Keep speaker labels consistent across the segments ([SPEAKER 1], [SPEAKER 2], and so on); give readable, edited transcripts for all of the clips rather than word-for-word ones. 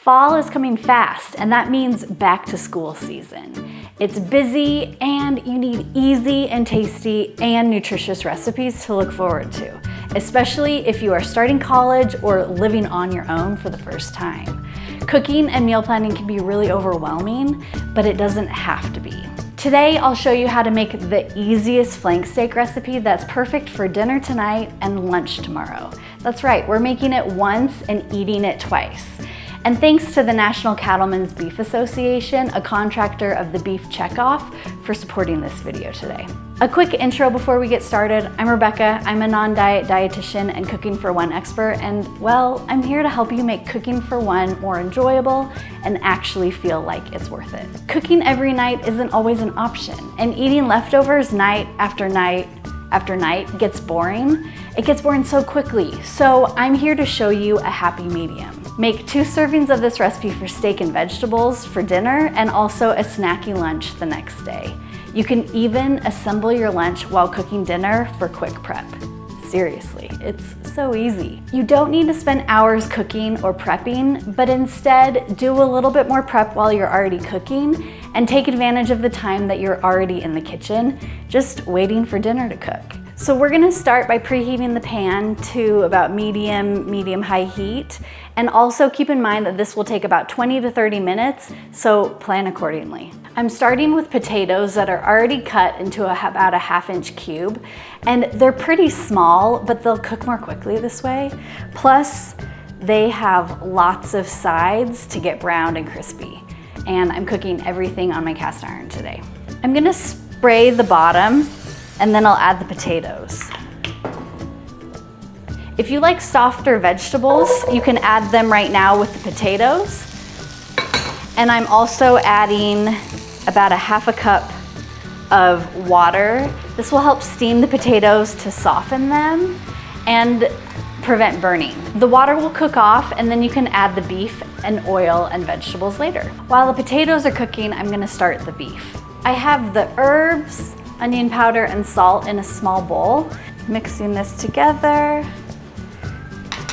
[SPEAKER 1] Fall is coming fast, and that means back to school season. It's busy, and you need easy and tasty and nutritious recipes to look forward to, especially if you are starting college or living on your own for the first time. Cooking and meal planning can be really overwhelming, but it doesn't have to be. Today, I'll show you how to make the easiest flank steak recipe that's perfect for dinner tonight and lunch tomorrow. That's right, we're making it once and eating it twice. And thanks to the National Cattlemen's Beef Association, a contractor of the Beef Checkoff, for supporting this video today. A quick intro before we get started. I'm Rebecca. I'm a non-diet dietitian and Cooking for One expert, and well, I'm here to help you make cooking for one more enjoyable and actually feel like it's worth it. Cooking every night isn't always an option, and eating leftovers night after night after night gets boring. It gets boring so quickly, so I'm here to show you a happy medium. Make 2 servings of this recipe for steak and vegetables for dinner and also a snacky lunch the next day. You can even assemble your lunch while cooking dinner for quick prep. Seriously, it's so easy. You don't need to spend hours cooking or prepping, but instead do a little bit more prep while you're already cooking and take advantage of the time that you're already in the kitchen, just waiting for dinner to cook. So we're gonna start by preheating the pan to about medium-high heat, and also keep in mind that this will take about 20 to 30 minutes, so plan accordingly. I'm starting with potatoes that are already cut into about a 1/2-inch cube, and they're pretty small, but they'll cook more quickly this way. Plus, they have lots of sides to get browned and crispy, and I'm cooking everything on my cast iron today. I'm gonna spray the bottom, and then I'll add the potatoes. If you like softer vegetables, you can add them right now with the potatoes. And I'm also adding about a 1/2 cup of water. This will help steam the potatoes to soften them and prevent burning. The water will cook off, and then you can add the beef and oil and vegetables later. While the potatoes are cooking, I'm gonna start the beef. I have the herbs, onion powder, and salt in a small bowl. Mixing this together.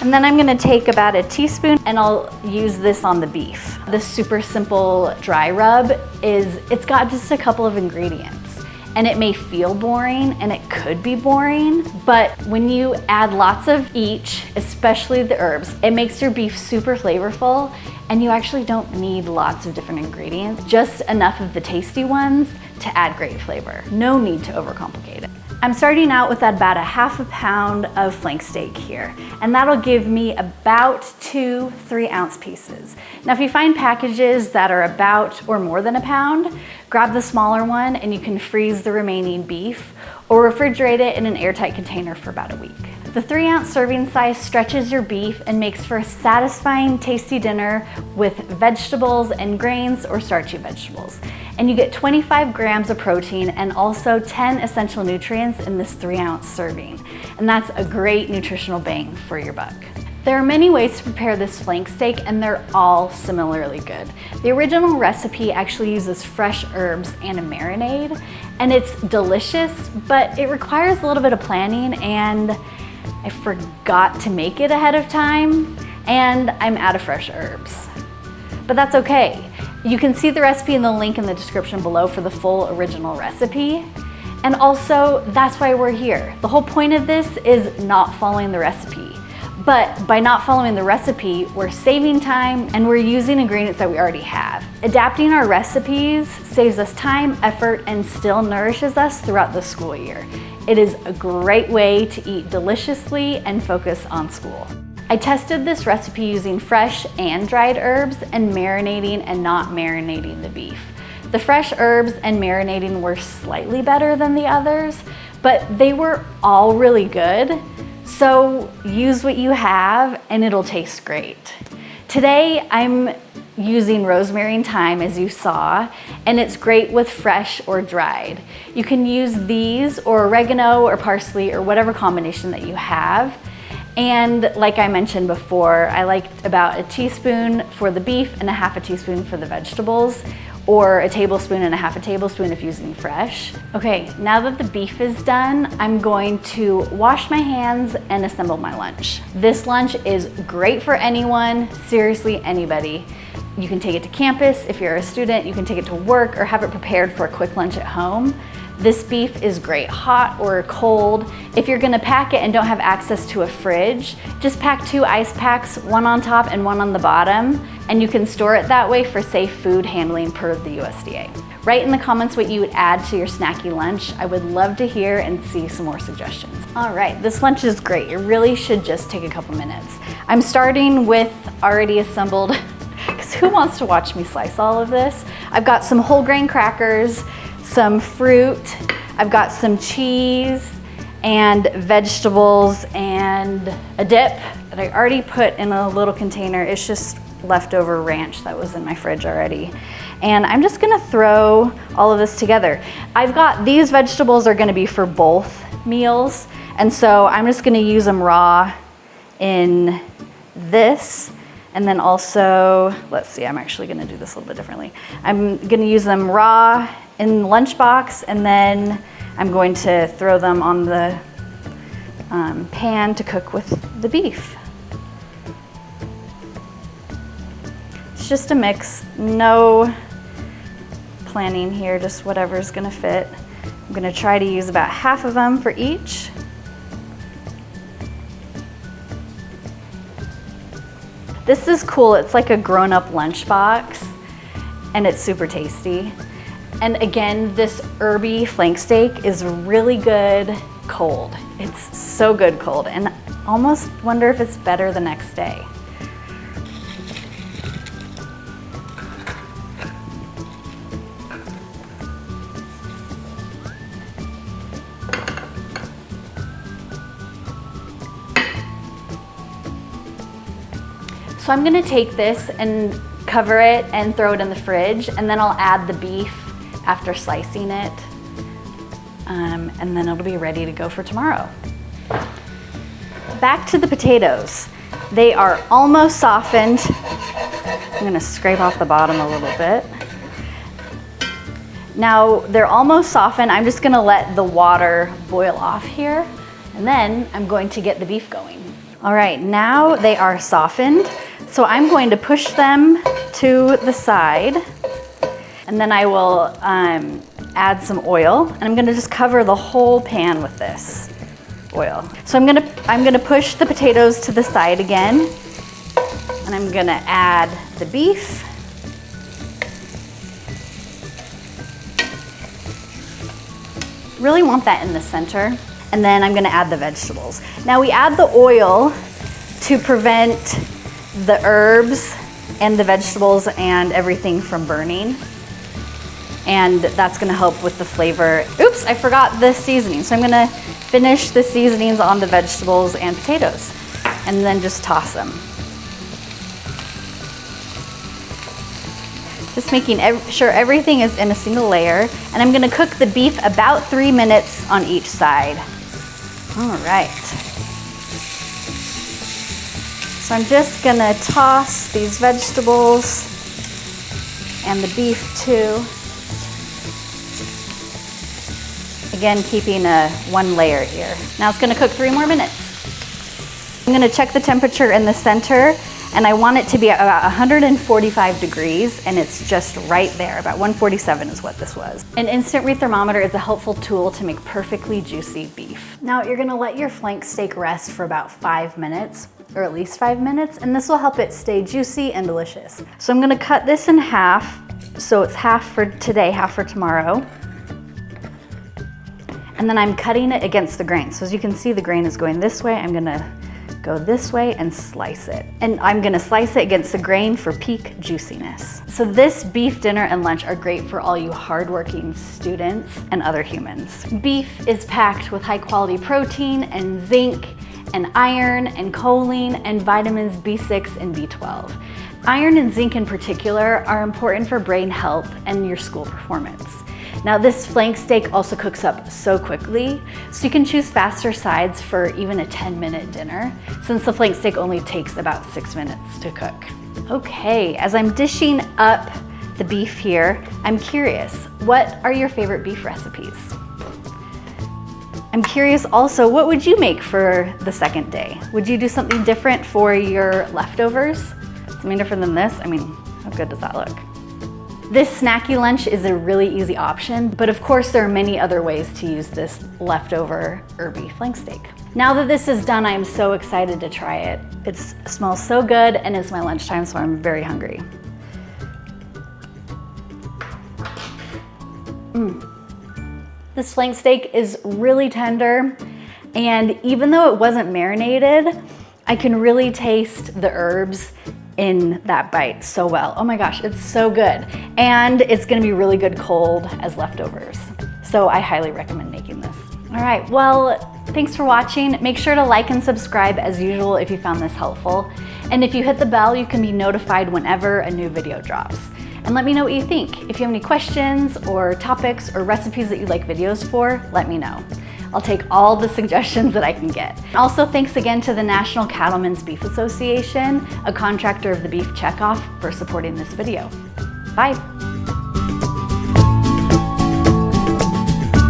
[SPEAKER 1] And then I'm gonna take about a teaspoon and I'll use this on the beef. This super simple dry rub it's got just a couple of ingredients. And it may feel boring, and it could be boring, but when you add lots of each, especially the herbs, it makes your beef super flavorful, and you actually don't need lots of different ingredients, just enough of the tasty ones to add great flavor. No need to overcomplicate it. I'm starting out with about a 1/2 pound of flank steak here, and that'll give me about 2 3-ounce pieces. Now, if you find packages that are about or more than a pound, grab the smaller one and you can freeze the remaining beef or refrigerate it in an airtight container for about a week. The 3-ounce serving size stretches your beef and makes for a satisfying, tasty dinner with vegetables and grains or starchy vegetables. And you get 25 grams of protein and also 10 essential nutrients in this 3-ounce serving. And that's a great nutritional bang for your buck. There are many ways to prepare this flank steak, and they're all similarly good. The original recipe actually uses fresh herbs and a marinade, and it's delicious, but it requires a little bit of planning, and I forgot to make it ahead of time, and I'm out of fresh herbs. But that's okay. You can see the recipe in the link in the description below for the full original recipe. And also, that's why we're here. The whole point of this is not following the recipe. But by not following the recipe, we're saving time and we're using ingredients that we already have. Adapting our recipes saves us time, effort, and still nourishes us throughout the school year. It is a great way to eat deliciously and focus on school. I tested this recipe using fresh and dried herbs and marinating and not marinating the beef. The fresh herbs and marinating were slightly better than the others, but they were all really good. So use what you have and it'll taste great. Today I'm using rosemary and thyme, as you saw, and it's great with fresh or dried. You can use these or oregano or parsley or whatever combination that you have. And like I mentioned before, I liked about a teaspoon for the beef and a 1/2 teaspoon for the vegetables. or a tablespoon and a half a tablespoon if using fresh. Okay, now that the beef is done, I'm going to wash my hands and assemble my lunch. This lunch is great for anyone, seriously anybody. You can take it to campus if you're a student, you can take it to work or have it prepared for a quick lunch at home. This beef is great hot or cold. If you're gonna pack it and don't have access to a fridge, just pack 2 ice packs, one on top and one on the bottom, and you can store it that way for safe food handling per the USDA. Write in the comments what you would add to your snacky lunch. I would love to hear and see some more suggestions. All right, this lunch is great. It really should just take a couple minutes. I'm starting with already assembled, because who wants to watch me slice all of this? I've got some whole grain crackers, some fruit, I've got some cheese and vegetables and a dip that I already put in a little container. It's just leftover ranch that was in my fridge already. And I'm just gonna throw all of this together. I've got, these vegetables are gonna be for both meals, and so I'm just gonna use them raw in this. And then also, let's see, I'm actually gonna do this a little bit differently. I'm gonna use them raw in the lunchbox, and then I'm going to throw them on the pan to cook with the beef. It's just a mix, no planning here, just whatever's gonna fit. I'm gonna try to use about half of them for each. This is cool, it's like a grown-up lunchbox, and it's super tasty. And again, this Herby flank steak is really good cold. It's so good cold, and I almost wonder if it's better the next day. So I'm gonna take this and cover it and throw it in the fridge, and then I'll add the beef after slicing it, and then it'll be ready to go for tomorrow. Back to the potatoes. They are almost softened. I'm gonna scrape off the bottom a little bit. Now they're almost softened. I'm just gonna let the water boil off here, and then I'm going to get the beef going. All right, now they are softened. So I'm going to push them to the side, and then I will add some oil, and I'm gonna just cover the whole pan with this oil. So I'm gonna push the potatoes to the side again, and I'm gonna add the beef. Really want that in the center, and then I'm gonna add the vegetables. Now we add the oil to prevent the herbs and the vegetables and everything from burning. And that's gonna help with the flavor. Oops, I forgot the seasoning. So I'm gonna finish the seasonings on the vegetables and potatoes, and then just toss them. Just making sure everything is in a single layer. And I'm gonna cook the beef about 3 minutes on each side. All right. So I'm just gonna toss these vegetables and the beef too. Again, keeping one layer here. Now it's gonna cook 3 more minutes. I'm gonna check the temperature in the center, and I want it to be at about 145 degrees, and it's just right there. About 147 is what this was. An instant rethermometer is a helpful tool to make perfectly juicy beef. Now you're gonna let your flank steak rest for about 5 minutes, or at least 5 minutes, and this will help it stay juicy and delicious. So I'm gonna cut this in half, so it's half for today, half for tomorrow. And then I'm cutting it against the grain. So as you can see, the grain is going this way. I'm gonna go this way and slice it. And I'm gonna slice it against the grain for peak juiciness. So this beef dinner and lunch are great for all you hardworking students and other humans. Beef is packed with high quality protein and zinc and iron and choline and vitamins B6 and B12. Iron and zinc in particular are important for brain health and your school performance. Now this flank steak also cooks up so quickly, so you can choose faster sides for even a 10-minute dinner, since the flank steak only takes about 6 minutes to cook. Okay, as I'm dishing up the beef here. I'm curious, what are your favorite beef recipes? I'm curious also, what would you make for the second day? Would you do something different for your leftovers? Something different than this? I mean, how good does that look? This snacky lunch is a really easy option, but of course there are many other ways to use this leftover Herby flank steak. Now that this is done, I am so excited to try it. It smells so good and it's my lunchtime, so I'm very hungry. This flank steak is really tender, and even though it wasn't marinated, I can really taste the herbs in that bite so well. Oh my gosh, it's so good. And it's gonna be really good cold as leftovers. So I highly recommend making this. All right, well, thanks for watching. Make sure to like and subscribe as usual if you found this helpful. And if you hit the bell, you can be notified whenever a new video drops. And let me know what you think. If you have any questions or topics or recipes that you'd like videos for, let me know. I'll take all the suggestions that I can get. Also, thanks again to the National Cattlemen's Beef Association, a contractor of the Beef Checkoff, for supporting this video. Bye.